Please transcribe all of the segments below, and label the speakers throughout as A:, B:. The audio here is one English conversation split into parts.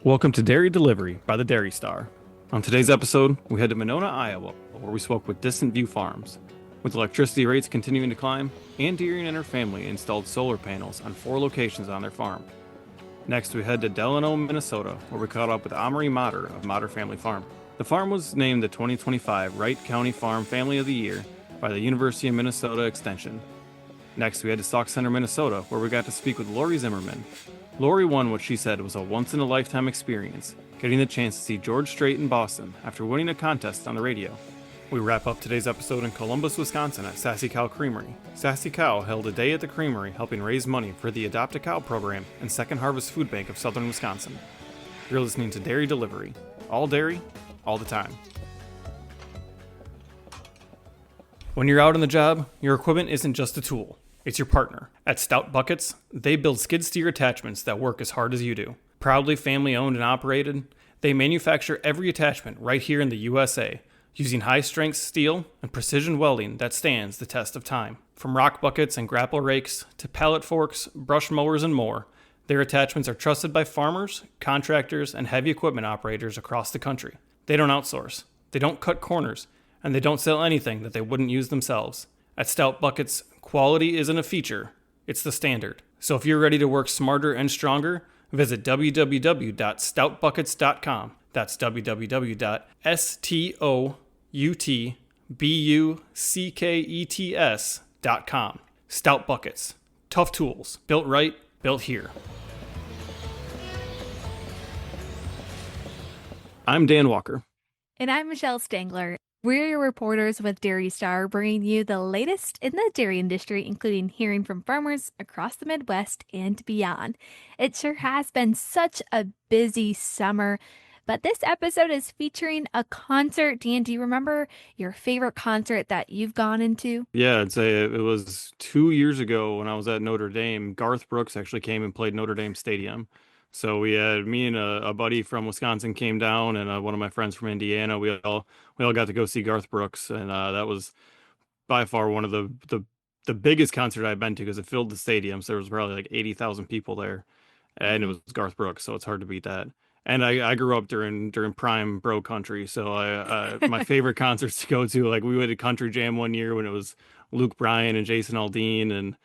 A: Welcome to Dairy Delivery by the Dairy Star. On today's episode, we head to Monona, Iowa, where we spoke with Distant View Farms. With electricity rates continuing to climb, Ann Deering and her family installed solar panels on 4 locations on their farm. Next, we head to Delano, Minnesota, where we caught up with Amory Motter of Motter Family Farm. The farm was named the 2025 Wright County Farm Family of the Year by the University of Minnesota Extension. Next, we head to Sauk Center, Minnesota, where we got to speak with Lori Zimmerman. Lori won what she said was a once-in-a-lifetime experience, getting the chance to see George Strait in Boston after winning a contest on the radio. We wrap up today's episode in Columbus, Wisconsin at Sassy Cow Creamery. Sassy Cow held a day at the creamery helping raise money for the Adopt a Cow program and Second Harvest Food Bank of Southern Wisconsin. You're listening to Dairy Delivery. All dairy, all the time. When you're out on the job, your equipment isn't just a tool. It's your partner. At Stout Buckets, they build skid steer attachments that work as hard as you do. Proudly family owned and operated, they manufacture every attachment right here in the USA, using high-strength steel and precision welding that stands the test of time. From rock buckets and grapple rakes to pallet forks, brush mowers, and more, their attachments are trusted by farmers, contractors, and heavy equipment operators across the country. They don't outsource, they don't cut corners, and they don't sell anything that they wouldn't use themselves. At Stout Buckets, quality isn't a feature, it's the standard. So if you're ready to work smarter and stronger, visit www.stoutbuckets.com. That's www.stoutbuckets.com. Stout Buckets. Tough tools. Built right, built here. I'm Dan Walker.
B: And I'm Michelle Stangler. We're your reporters with Dairy Star, bringing you the latest in the dairy industry, including hearing from farmers across the Midwest and beyond. It sure has been such a busy summer, but this episode is featuring a concert. Dan, do you remember your favorite concert that you've gone into?
A: Yeah, I'd say it was 2 years ago when I was at Notre Dame. Garth Brooks actually came and played Notre Dame Stadium. So we had me and a buddy from Wisconsin came down, and one of my friends from Indiana. We all got to go see Garth Brooks, and that was by far one of the biggest concert I've been to because it filled the stadium. So there was probably like 80,000 people there, and it was Garth Brooks, so it's hard to beat that. And I grew up during prime bro country, so my favorite concerts to go to, like we went to Country Jam one year when it was Luke Bryan and Jason Aldean,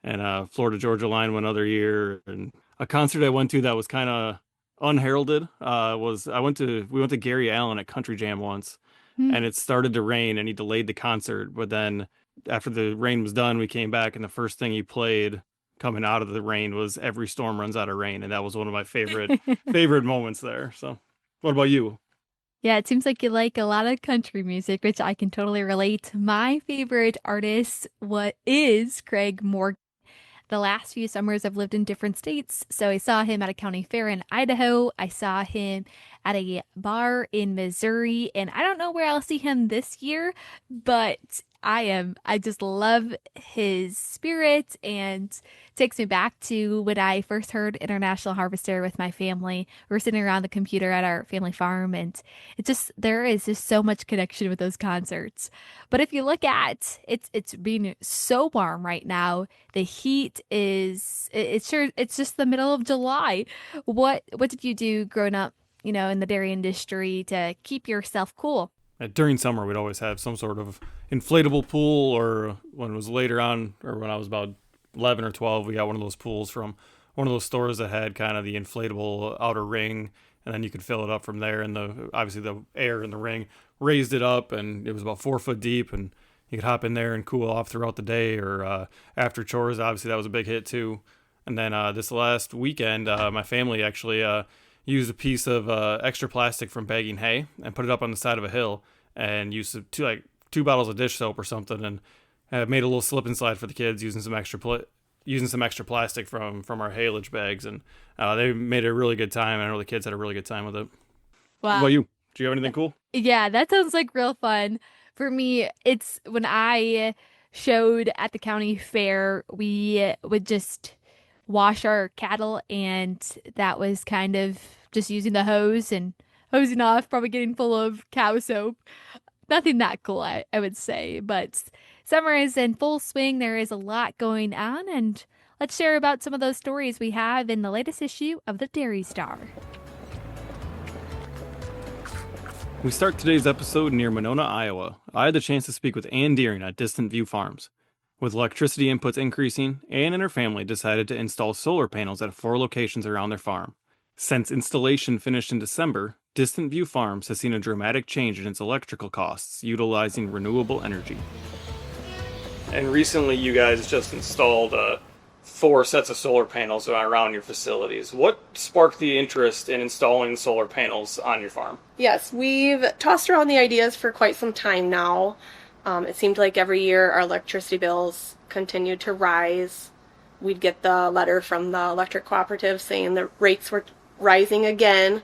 A: and Florida Georgia Line one other year, and a concert I went to that was kind of unheralded was we went to Gary Allen at Country Jam once, and it started to rain and he delayed the concert, but then after the rain was done we came back and the first thing he played coming out of the rain was Every Storm Runs Out of Rain, and that was one of my favorite moments there. So what about you?
B: Yeah, it seems like you like a lot of country music, which I can totally relate. My favorite artist is Craig Morgan. The last few summers I've lived in different states, so I saw him at a county fair in Idaho. I saw him at a bar in Missouri, and I don't know where I'll see him this year, but I just love his spirit and takes me back to when I first heard International Harvester with my family. We were sitting around the computer at our family farm, and there is just so much connection with those concerts. But if you look at it's being so warm right now. The heat it's just the middle of July. What did you do growing up, in the dairy industry to keep yourself cool?
A: During summer, we'd always have some sort of inflatable pool, or when it was later on, or when I was about 11 or 12, we got one of those pools from one of those stores that had kind of the inflatable outer ring, and then you could fill it up from there. And obviously the air in the ring raised it up, and it was about 4 foot deep, and you could hop in there and cool off throughout the day or after chores. Obviously, that was a big hit too. And then this last weekend, my family actually used a piece of extra plastic from bagging hay and put it up on the side of a hill and used two bottles of dish soap or something, and made a little slip and slide for the kids using some extra plastic from our haylage bags, and they made a really good time. I know the kids had a really good time with it.
B: Wow.
A: What about you? Do you have anything cool?
B: Yeah, that sounds like real fun. For me, it's when I showed at the county fair, we would just wash our cattle, and that was kind of just using the hose and hosing off, probably getting full of cow soap. Nothing that cool, I would say, but summer is in full swing. There is a lot going on, and let's share about some of those stories we have in the latest issue of the Dairy Star.
A: We start today's episode near Monona, Iowa. I had the chance to speak with Ann Deering at Distant View Farms. With electricity inputs increasing, Ann and her family decided to install solar panels at 4 locations around their farm. Since installation finished in December, Distant View Farms has seen a dramatic change in its electrical costs utilizing renewable energy. And recently, you guys just installed 4 sets of solar panels around your facilities. What sparked the interest in installing solar panels on your farm?
C: Yes, we've tossed around the ideas for quite some time now. It seemed like every year our electricity bills continued to rise. We'd get the letter from the electric cooperative saying the rates were rising again.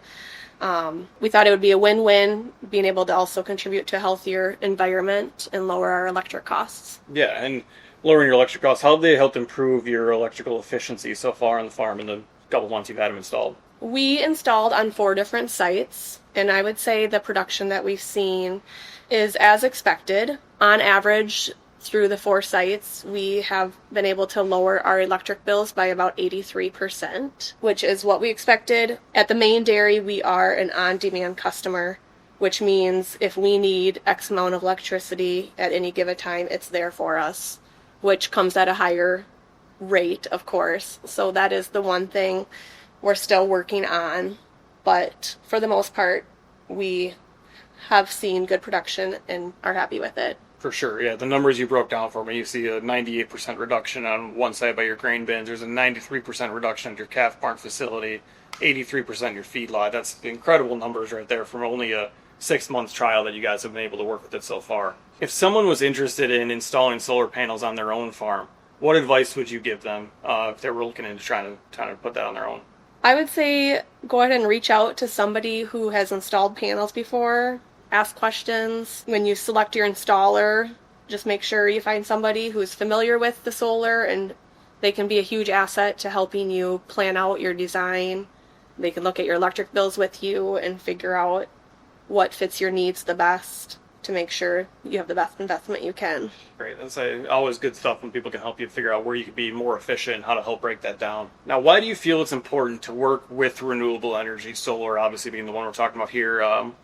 C: We thought it would be a win-win, being able to also contribute to a healthier environment and lower our electric costs.
A: Yeah, and lowering your electric costs, how have they helped improve your electrical efficiency so far on the farm in the couple months you've had them installed?
C: We installed on 4 different sites, and I would say the production that we've seen is as expected. On average, through the 4 sites, we have been able to lower our electric bills by about 83%, which is what we expected. At the main dairy, we are an on-demand customer, which means if we need X amount of electricity at any given time, it's there for us, which comes at a higher rate, of course. So that is the one thing we're still working on, but for the most part, we have seen good production and are happy with it.
A: For sure, yeah. The numbers you broke down for me, you see a 98% reduction on one side by your grain bins. There's a 93% reduction at your calf barn facility, 83% your feedlot. That's incredible numbers right there from only a 6 months trial that you guys have been able to work with it so far. If someone was interested in installing solar panels on their own farm, what advice would you give them if they were looking into trying to put that on their own?
C: I would say go ahead and reach out to somebody who has installed panels before. Ask questions. When you select your installer, just make sure you find somebody who's familiar with the solar, and they can be a huge asset to helping you plan out your design. They can look at your electric bills with you and figure out what fits your needs the best to make sure you have the best investment you can.
A: Great. That's always good stuff when people can help you figure out where you could be more efficient and how to help break that down. Now, why do you feel it's important to work with renewable energy, solar obviously being the one we're talking about here,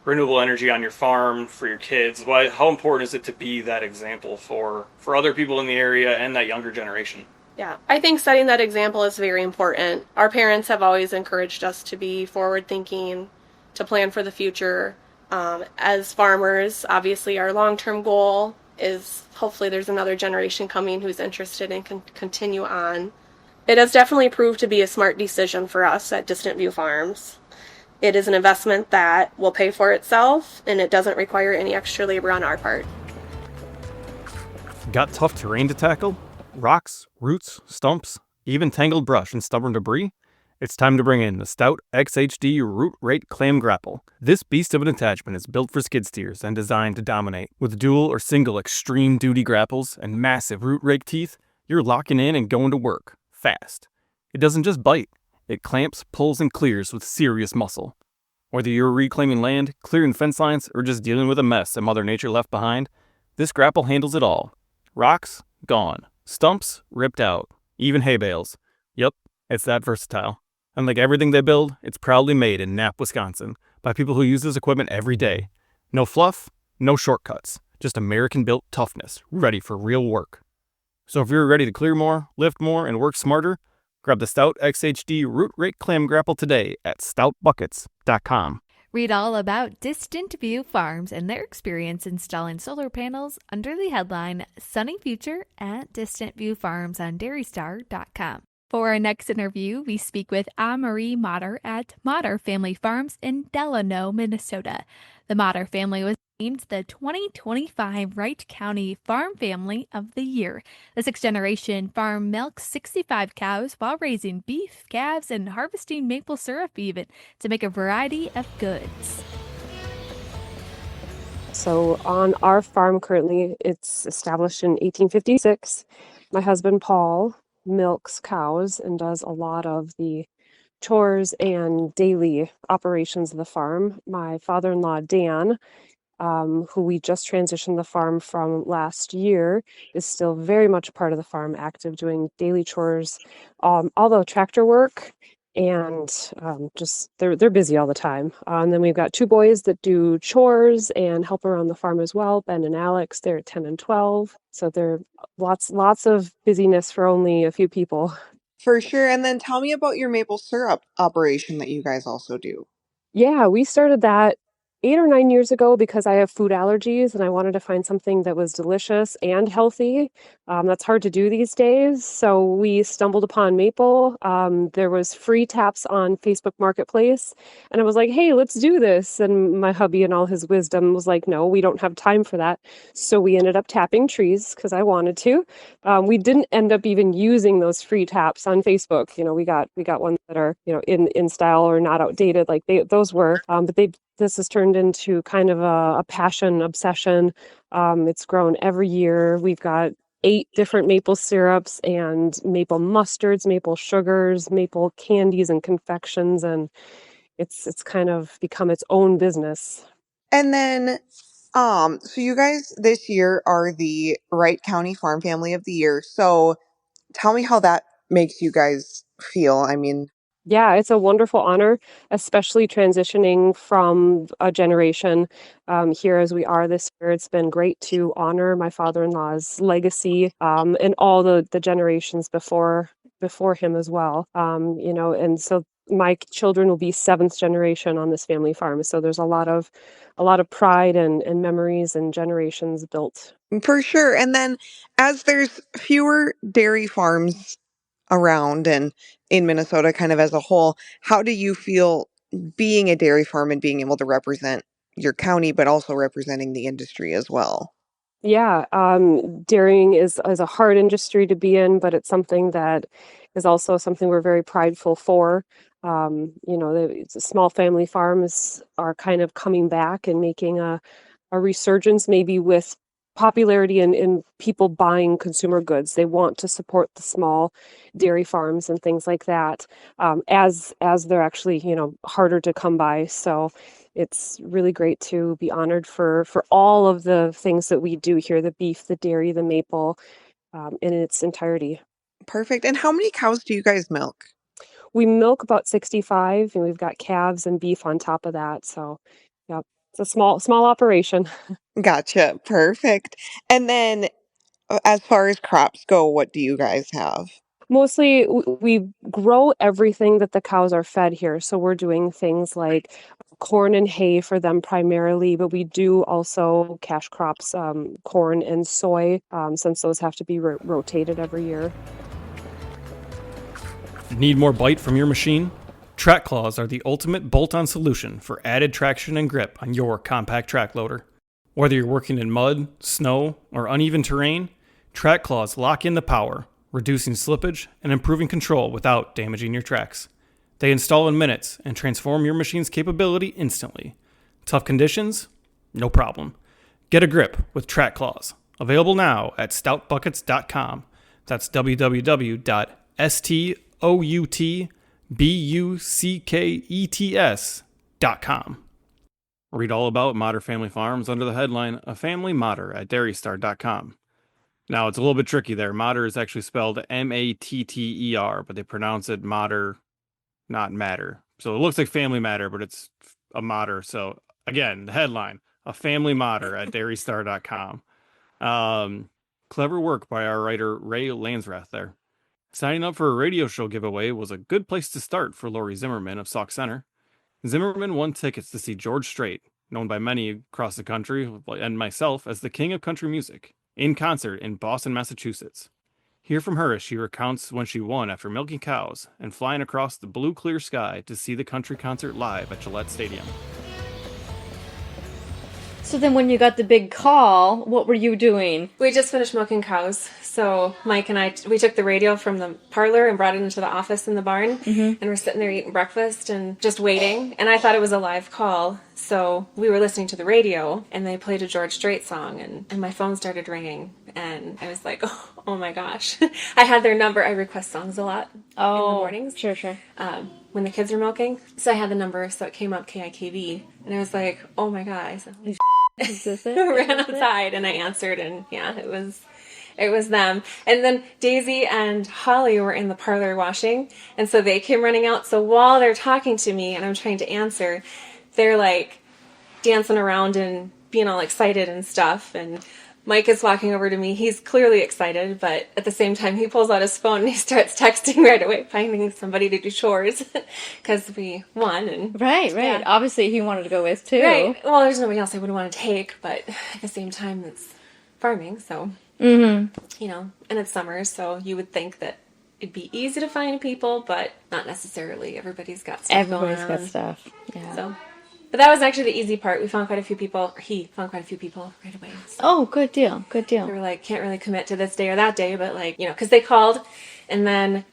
A: renewable energy on your farm for your kids? How important is it to be that example for other people in the area and that younger generation?
C: Yeah, I think setting that example is very important. Our parents have always encouraged us to be forward thinking, to plan for the future. As farmers, obviously our long-term goal is hopefully there's another generation coming who's interested and can continue on. It has definitely proved to be a smart decision for us at Distant View Farms. It is an investment that will pay for itself, and it doesn't require any extra labor on our part.
A: Got tough terrain to tackle? Rocks, roots, stumps, even tangled brush and stubborn debris? It's time to bring in the Stout XHD Root Rake Clam Grapple. This beast of an attachment is built for skid steers and designed to dominate. With dual or single extreme duty grapples and massive root rake teeth, you're locking in and going to work, fast. It doesn't just bite, it clamps, pulls, and clears with serious muscle. Whether you're reclaiming land, clearing fence lines, or just dealing with a mess that Mother Nature left behind, this grapple handles it all. Rocks? Gone. Stumps? Ripped out. Even hay bales. Yep, it's that versatile. And like everything they build, it's proudly made in Knapp, Wisconsin, by people who use this equipment every day. No fluff, no shortcuts, just American-built toughness, ready for real work. So if you're ready to clear more, lift more, and work smarter, grab the Stout XHD Root Rake Clam Grapple today at stoutbuckets.com.
B: Read all about Distant View Farms and their experience installing solar panels under the headline Sunny Future at Distant View Farms on dairystar.com. For our next interview, we speak with Anne-Marie Motter at Motter Family Farms in Delano, Minnesota. The Motter family was named the 2025 Wright County Farm Family of the Year. The sixth-generation farm milks 65 cows while raising beef, calves, and harvesting maple syrup even to make a variety of goods.
D: So on our farm currently, it's established in 1856. My husband, Paul, milks cows and does a lot of the chores and daily operations of the farm. My father-in-law, Dan, who we just transitioned the farm from last year, is still very much part of the farm, active doing daily chores, although tractor work and just they're busy all the time. And then we've got two boys that do chores and help around the farm as well. Ben and Alex, they're 10 and 12, so they're lots of busyness for only a few people.
E: For sure. And then tell me about your maple syrup operation that you guys also do.
D: Yeah, we started that 8 or 9 years ago because I have food allergies and I wanted to find something that was delicious and healthy. That's hard to do these days. So we stumbled upon maple. There was free taps on Facebook Marketplace, and I was like, "Hey, let's do this." And my hubby, in all his wisdom, was like, "No, we don't have time for that." So we ended up tapping trees because I wanted to. We didn't end up even using those free taps on Facebook. We got ones that are in style or not outdated like those were. But this has turned into kind of a passion obsession. It's grown every year. We've got 8 different maple syrups and maple mustards, maple sugars, maple candies and confections, and it's kind of become its own business.
E: And then, so you guys this year are the Wright County Farm Family of the Year. So tell me how that makes you guys feel. I mean,
D: Yeah, it's a wonderful honor, especially transitioning from a generation here as we are this year. It's been great to honor my father-in-law's legacy and all the generations before him as well. And so my children will be seventh generation on this family farm. So there's a lot of pride and memories and generations built.
E: for sure. And then as there's fewer dairy farms around and in Minnesota kind of as a whole, how do you feel being a dairy farm and being able to represent your county, but also representing the industry as well?
D: Yeah, dairying is a hard industry to be in, but it's something that is also something we're very prideful for. The small family farms are kind of coming back and making a resurgence, maybe with popularity in people buying consumer goods. They want to support the small dairy farms and things like that, as they're actually harder to come by. So it's really great to be honored for all of the things that we do here: the beef, the dairy, the maple, in its entirety.
E: Perfect. And how many cows do you guys milk?
D: We milk about 65, and we've got calves and beef on top of that. So, yeah, it's a small operation.
E: Gotcha. Perfect. And then as far as crops go, what do you guys have?
D: Mostly, we grow everything that the cows are fed here. So we're doing things like corn and hay for them primarily, but we do also cash crops, corn and soy, since those have to be rotated every year.
A: Need more bite from your machine? Track claws are the ultimate bolt-on solution for added traction and grip on your compact track loader. Whether you're working in mud, snow, or uneven terrain, track claws lock in the power, reducing slippage and improving control without damaging your tracks. They install in minutes and transform your machine's capability instantly. Tough conditions? No problem. Get a grip with track claws. Available now at stoutbuckets.com. That's www.stoutbuckets.com. Read all about Mater Family Farms under the headline A Family Mater at dairystar.com. Now, it's a little bit tricky there. Mater is actually spelled Matter, but they pronounce it Mater, not Matter. So it looks like Family Matter, but it's a Mater. So again, the headline, A Family Mater at dairystar.com. Clever work by our writer Ray Lansrath there. Signing up for a radio show giveaway was a good place to start for Lori Zimmerman of Sauk Center. Zimmerman won tickets to see George Strait, known by many across the country and myself as the king of country music, in concert in Boston, Massachusetts. Hear from her as she recounts when she won after milking cows and flying across the blue clear sky to see the country concert live at Gillette Stadium.
F: So then when you got the big call, what were you doing?
C: We just finished milking cows. So Mike and I, we took the radio from the parlor and brought it into the office in the barn. And we're sitting there eating breakfast and just waiting. And I thought it was a live call. So we were listening to the radio and they played a George Strait song and my phone started ringing. And I was like, oh my gosh. I had their number. I request songs a lot in the mornings.
F: Sure.
C: When the kids were milking. So I had the number. So it came up KIKV. And I was like, oh my God. I said,
F: Is this it?
C: ran outside and I answered and yeah, it was
G: It was them. And then Daisy and Holly were in the parlor washing, and so they came running out. So while they're talking to me and I'm trying to answer, they're like dancing around and being all excited and stuff. And Mike is walking over to me. He's clearly excited, but at the same time, he pulls out his phone and he starts texting right away, finding somebody to do chores because we won. And
F: Right.
G: yeah.
F: Obviously, he wanted to go with too.
G: Right. Well, there's nobody else I would want to take, but at the same time, it's farming, so
F: Mm-hmm.
G: you know, and it's summer, so you would think that it'd be easy to find people, but not necessarily. Everybody's got stuff
F: Everybody's
G: going
F: got
G: on.
F: stuff. Yeah.
G: So, but that was actually the easy part. We found quite a few people. Or he found quite a few people right away. So
F: Oh, good deal. Good
G: we
F: deal.
G: were like, can't really commit to this day or that day, but like, you know, because they called, and then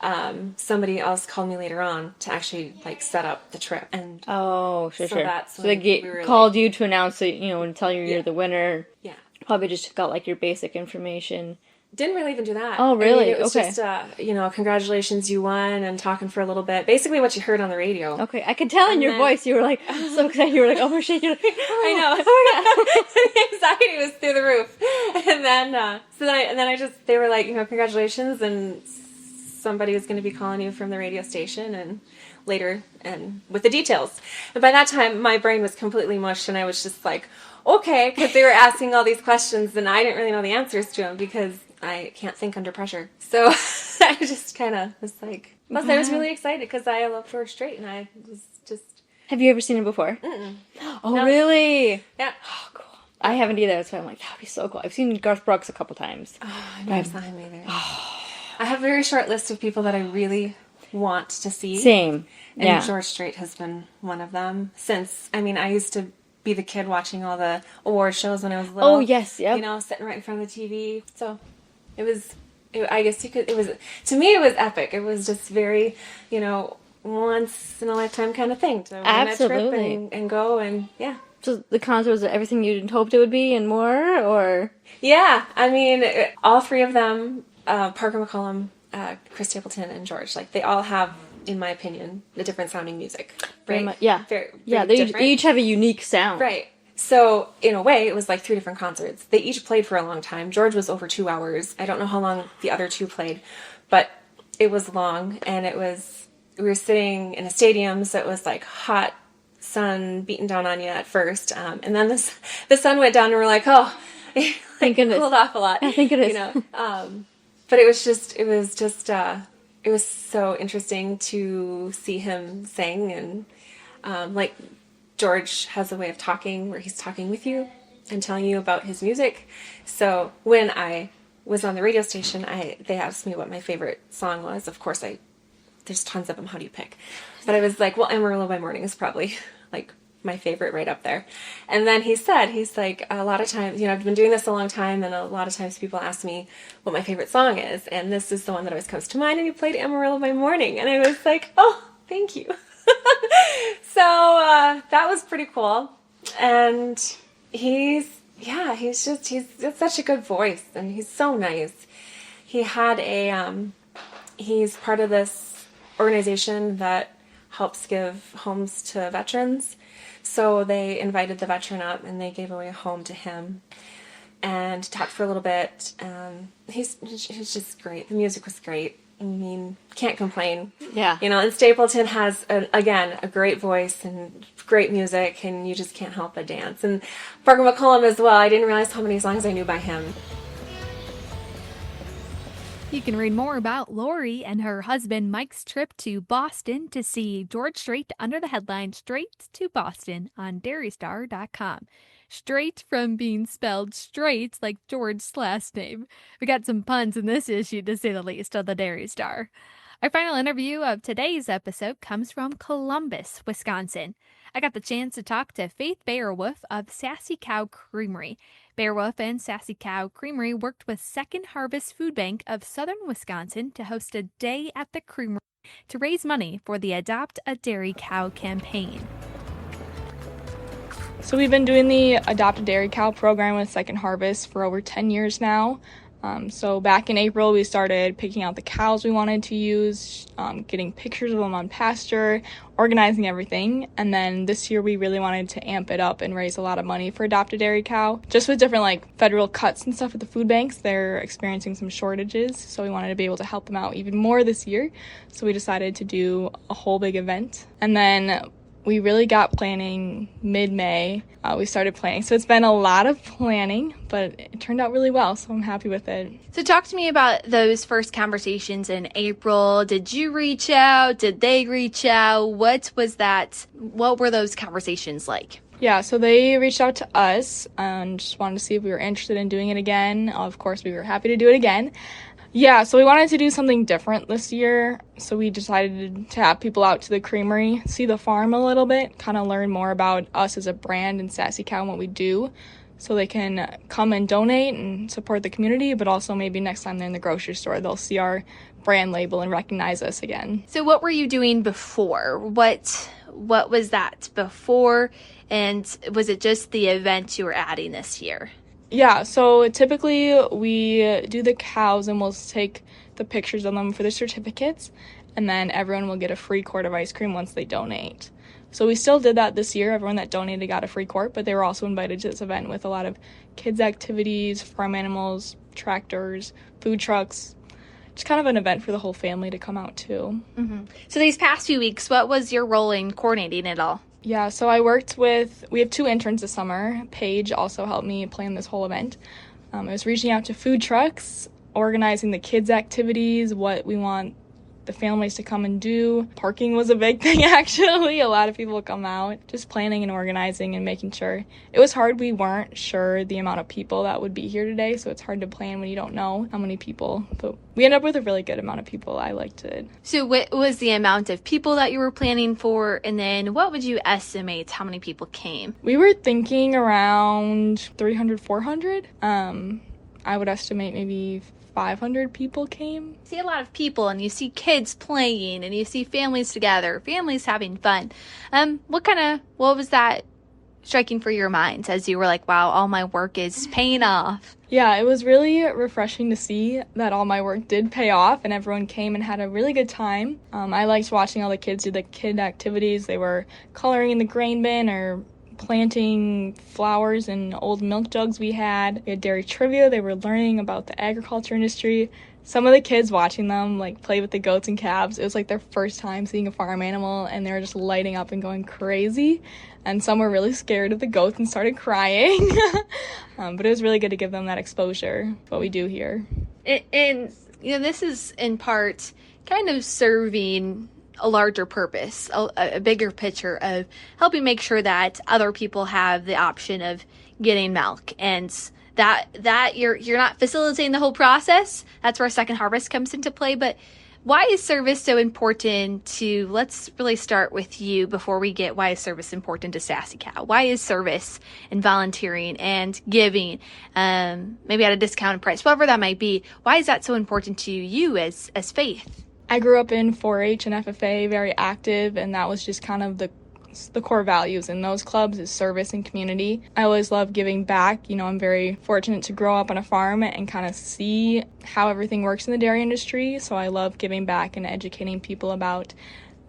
G: somebody else called me later on to actually like set up the trip, and
F: Oh, sure.
G: So
F: Sure.
G: that's
F: So
G: when
F: they
G: we were
F: called you to announce that, and tell you
G: Yeah.
F: you're the winner.
G: yeah.
F: Probably just got like your basic information.
G: Didn't really even do that.
F: Oh,
G: I mean,
F: really?
G: it was
F: Okay.
G: just, congratulations, you won, and talking for a little bit. Basically what you heard on the radio.
F: Okay, I could tell in
G: And
F: your
G: then-
F: voice you were like so excited. You were like, "Oh, we're shaking."
G: I know. The anxiety was through the roof. And then, they were like, congratulations, and somebody was going to be calling you from the radio station, and later, and with the details. And by that time, my brain was completely mush, and I was just like, okay, because they were asking all these questions, and I didn't really know the answers to them because I can't think under pressure. So I just kind of was like, plus I was really excited because I love George Strait, and I was just,
F: Have you ever seen him before?
G: Mm-mm.
F: Oh,
G: No.
F: really?
G: yeah.
F: Oh, cool. I haven't either. So I'm like, that'd be so cool. I've seen Garth Brooks a couple times.
G: I never saw him either. I have a very short list of people that I really want to see.
F: Same.
G: And
F: Yeah.
G: George Strait has been one of them since, I used to be the kid watching all the award shows when I was little.
F: Oh, yes, yep.
G: Sitting right in front of the TV. So I guess to me it was epic. It was just very, once in a lifetime kind of thing to win a
F: Absolutely.
G: trip and go, and yeah.
F: So the concert was everything you'd hoped it would be and more, or?
G: Yeah, all three of them, Parker McCollum, Chris Stapleton, and George, like they all have, in my opinion, the different sounding music.
F: Very
G: Right?
F: much- yeah.
G: Very
F: Yeah, they
G: different.
F: each have a unique sound.
G: Right. So, in a way, it was like three different concerts. They each played for a long time. George was over 2 hours. I don't know how long the other two played, but it was long, and we were sitting in a stadium, so it was like hot sun beating down on you at first. And then the sun went down, and we're like, oh,
F: Thank goodness.
G: cooled off a lot.
F: I think it is.
G: But it was so interesting to see him sing, and like George has a way of talking where he's talking with you and telling you about his music. So when I was on the radio station, they asked me what my favorite song was. Of course, there's tons of them. How do you pick? But I was like, well, Amarillo by Morning is probably like my favorite right up there. And then he's like, a lot of times, I've been doing this a long time, and a lot of times people ask me what my favorite song is, and this is the one that always comes to mind, and you played Amarillo by Morning. And I was like, oh, thank you. So that was pretty cool. And he's got such a good voice, and he's so nice. He had he's part of this organization that helps give homes to veterans. So they invited the veteran up, and they gave away a home to him and talked for a little bit. He's just great. The music was great. Can't complain.
F: Yeah.
G: And Stapleton has, a great voice and great music, and you just can't help but dance. And Parker McCollum as well. I didn't realize how many songs I knew by him.
B: You can read more about Lori and her husband Mike's trip to Boston to see George Strait under the headline Straight to Boston on dairystar.com. Straight from being spelled straight like George's last name. We got some puns in this issue, to say the least, of the Dairy Star. Our final interview of today's episode comes from Columbus, Wisconsin. I got the chance to talk to Faith Beowulf of Sassy Cow Creamery. Beowulf and Sassy Cow Creamery worked with Second Harvest Food Bank of Southern Wisconsin to host a day at the creamery to raise money for the Adopt a Dairy Cow campaign.
H: So we've been doing the Adopt a Dairy Cow program with Second Harvest for over 10 years now. So back in April, we started picking out the cows we wanted to use, getting pictures of them on pasture, organizing everything. And then this year we really wanted to amp it up and raise a lot of money for Adopt a Dairy Cow. Just with different like federal cuts and stuff at the food banks, they're experiencing some shortages. So we wanted to be able to help them out even more this year. So we decided to do a whole big event. And then we really got planning mid-May. We started planning. So it's been a lot of planning, but it turned out really well. So I'm happy with it.
B: So talk to me about those first conversations in April. Did you reach out? Did they reach out? What was that? What were those conversations like?
H: Yeah, so they reached out to us and just wanted to see if we were interested in doing it again. Of course, we were happy to do it again. Yeah, so we wanted to do something different this year, so we decided to have people out to the creamery, see the farm a little bit, kind of learn more about us as a brand and Sassy Cow and what we do, so they can come and donate and support the community, but also maybe next time they're in the grocery store, they'll see our brand label and recognize us again.
B: So what were you doing before? What was that before, and was it just the event you were adding this year?
H: Yeah, so typically we do the cows and we'll take the pictures of them for the certificates, and then everyone will get a free quart of ice cream once they donate. So we still did that this year. Everyone that donated got a free quart, but they were also invited to this event with a lot of kids' activities, farm animals, tractors, food trucks. Just kind of an event for the whole family to come out to.
B: Mm-hmm. So these past few weeks, what was your role in coordinating it all?
H: Yeah, so we have 2 interns this summer. Paige also helped me plan this whole event. I was reaching out to food trucks, organizing the kids' activities, what we want the families to come and do. Parking was a big thing, actually. A lot of people come out. Just planning and organizing and making sure. It was hard. We weren't sure the amount of people that would be here today, so it's hard to plan when you don't know how many people. But we ended up with a really good amount of people. I liked it.
B: So what was the amount of people that you were planning for, and then what would you estimate how many people came?
H: We were thinking around 300, 400. I would estimate maybe 500 people came.
B: You see a lot of people, and you see kids playing, and you see families together, families having fun. What was that striking for your minds as you were like, wow, all my work is paying off?
H: Yeah, it was really refreshing to see that all my work did pay off and everyone came and had a really good time. I liked watching all the kids do the kid activities. They were coloring in the grain bin or planting flowers in old milk jugs we had. We had dairy trivia. They were learning about the agriculture industry. Some of the kids watching them like play with the goats and calves, it was like their first time seeing a farm animal, and they were just lighting up and going crazy. And some were really scared of the goats and started crying. But it was really good to give them that exposure, what we do here.
B: And this is in part kind of serving a larger purpose, a bigger picture of helping make sure that other people have the option of getting milk, and that you're not facilitating the whole process. That's where Second Harvest comes into play. But why is service so important to, let's really start with you before we get why is service important to Sassy Cow? Why is service and volunteering and giving, maybe at a discounted price, whatever that might be, why is that so important to you as Faith?
H: I grew up in 4-H and FFA, very active, and that was just kind of the core values in those clubs is service and community. I always love giving back. I'm very fortunate to grow up on a farm and kind of see how everything works in the dairy industry, so I love giving back and educating people about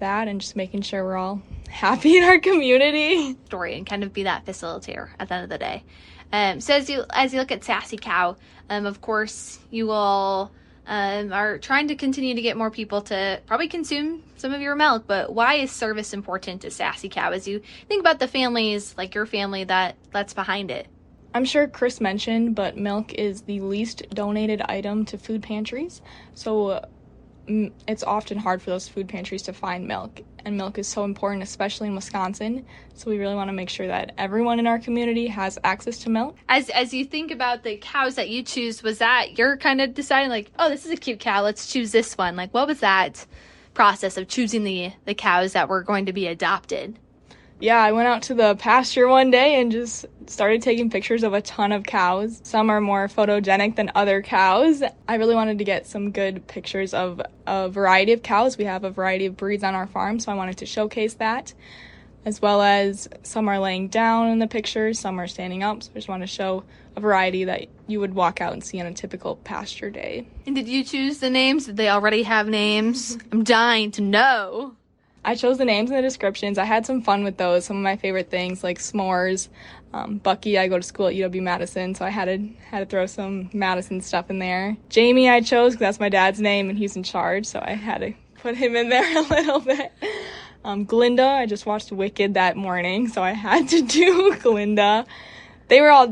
H: that and just making sure we're all happy in our community.
B: Story and kind of be that facilitator at the end of the day. So as you look at Sassy Cow, of course, you all are trying to continue to get more people to probably consume some of your milk, but why is service important to Sassy Cow as you think about the families, like your family, that's behind it?
H: I'm sure Chris mentioned, but milk is the least donated item to food pantries, so it's often hard for those food pantries to find milk, and milk is so important, especially in Wisconsin, so we really want to make sure that everyone in our community has access to milk.
B: As you think about the cows that you choose, was that you're kind of deciding like, oh, this is a cute cow, let's choose this one? Like, what was that process of choosing the cows that were going to be adopted?
H: Yeah, I went out to the pasture one day and just started taking pictures of a ton of cows. Some are more photogenic than other cows. I really wanted to get some good pictures of a variety of cows. We have a variety of breeds on our farm, so I wanted to showcase that. as well as some are laying down in the pictures, some are standing up. So I just want to show a variety that you would walk out and see on a typical pasture day.
B: And did you choose the names? Did they already have names? I'm dying to know.
H: I chose the names and the descriptions. I had some fun with those. Some of my favorite things like s'mores, Bucky. I go to school at UW-Madison, so I had to throw some Madison stuff in there. Jamie I chose because that's my dad's name and he's in charge, so I had to put him in there a little bit. Glinda, I just watched Wicked that morning, so I had to do Glinda. They were all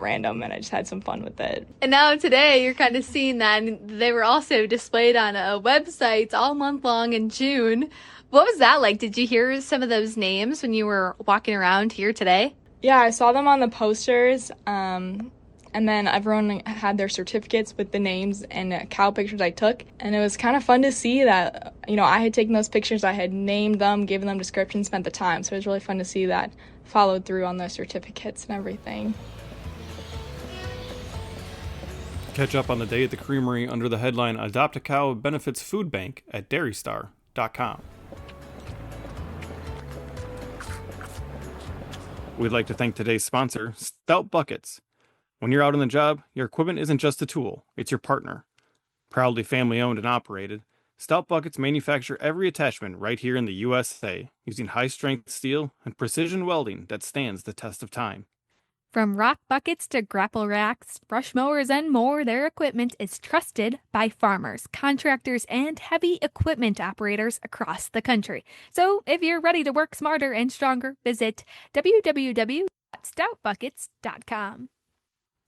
H: random, and I just had some fun with it.
B: And now today, you're kind of seeing that, and they were also displayed on a website all month long in June. What was that like? Did you hear some of those names when you were walking around here today?
H: Yeah, I saw them on the posters, and then everyone had their certificates with the names and cow pictures I took, and it was kind of fun to see that, I had taken those pictures, I had named them, given them descriptions, spent the time, so it was really fun to see that followed through on those certificates and everything.
A: Catch up on the day at the creamery under the headline Adopt a Cow Benefits Food Bank at dairystar.com. We'd like to thank today's sponsor, Stout Buckets. When you're out on the job, your equipment isn't just a tool, it's your partner. Proudly family owned and operated, Stout Buckets manufacture every attachment right here in the USA, using high-strength steel and precision welding that stands the test of time.
B: From rock buckets to grapple racks, brush mowers, and more, their equipment is trusted by farmers, contractors, and heavy equipment operators across the country. So if you're ready to work smarter and stronger, visit www.stoutbuckets.com.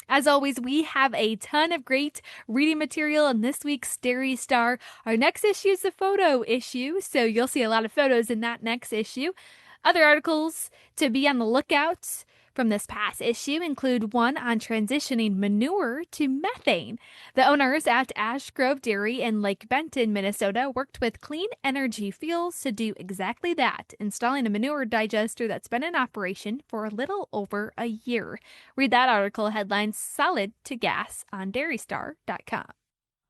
B: As always, we have a ton of great reading material in this week's Dairy Star. Our next issue is the photo issue, so you'll see a lot of photos in that next issue. Other articles to be on the lookout from this past issue include one on transitioning manure to methane. The owners at Ash Grove Dairy in Lake Benton, Minnesota, worked with Clean Energy Fuels to do exactly that, installing a manure digester that's been in operation for a little over a year. Read that article headlined Solid to Gas on dairystar.com.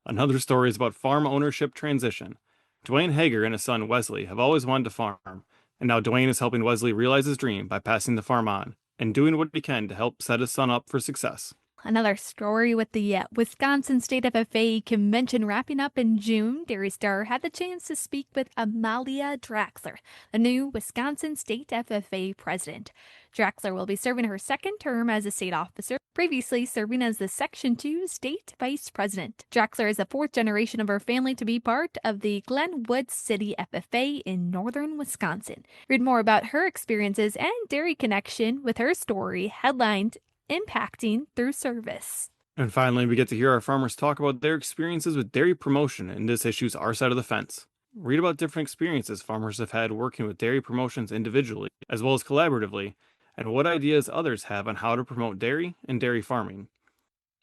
A: Another story is about farm ownership transition. Dwayne Hager and his son Wesley have always wanted to farm, and now Dwayne is helping Wesley realize his dream by passing the farm on and doing what he can to help set his son up for success.
B: Another story with the Wisconsin State FFA convention wrapping up in June. Dairy Star had the chance to speak with Amalia Draxler, the new Wisconsin State FFA president. Draxler will be serving her second term as a state officer, previously serving as the Section 2 state vice president. Draxler is the fourth generation of her family to be part of the Glenwood City FFA in northern Wisconsin. Read more about her experiences and dairy connection with her story headlined Impacting Through Service.
A: And finally, we get to hear our farmers talk about their experiences with dairy promotion in this issue's Our Side of the Fence. Read about different experiences farmers have had working with dairy promotions individually, as well as collaboratively, and what ideas others have on how to promote dairy and dairy farming.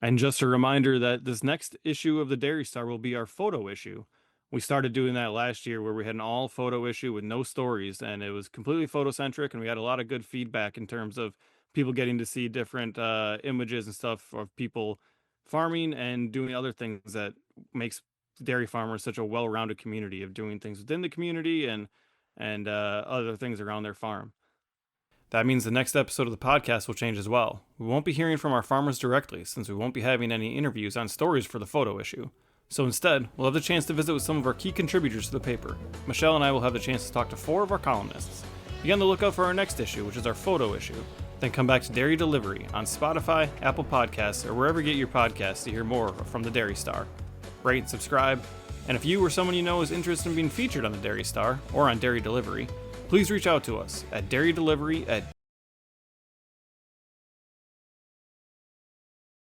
A: And just a reminder that this next issue of the Dairy Star will be our photo issue. We started doing that last year where we had an all photo issue with no stories, and it was completely photocentric, and we had a lot of good feedback in terms of people getting to see different images and stuff of people farming and doing other things that makes dairy farmers such a well-rounded community of doing things within the community and other things around their farm. That means the next episode of the podcast will change as well. We won't be hearing from our farmers directly, since we won't be having any interviews on stories for the photo issue. So instead, we'll have the chance to visit with some of our key contributors to the paper. Michelle and I will have the chance to talk to 4 of our columnists. Be on the lookout for our next issue, which is our photo issue. Then come back to Dairy Delivery on Spotify, Apple Podcasts, or wherever you get your podcasts to hear more from the Dairy Star. Rate and subscribe. And if you or someone you know is interested in being featured on the Dairy Star or on Dairy Delivery, please reach out to us at dairydelivery@dairystar.com.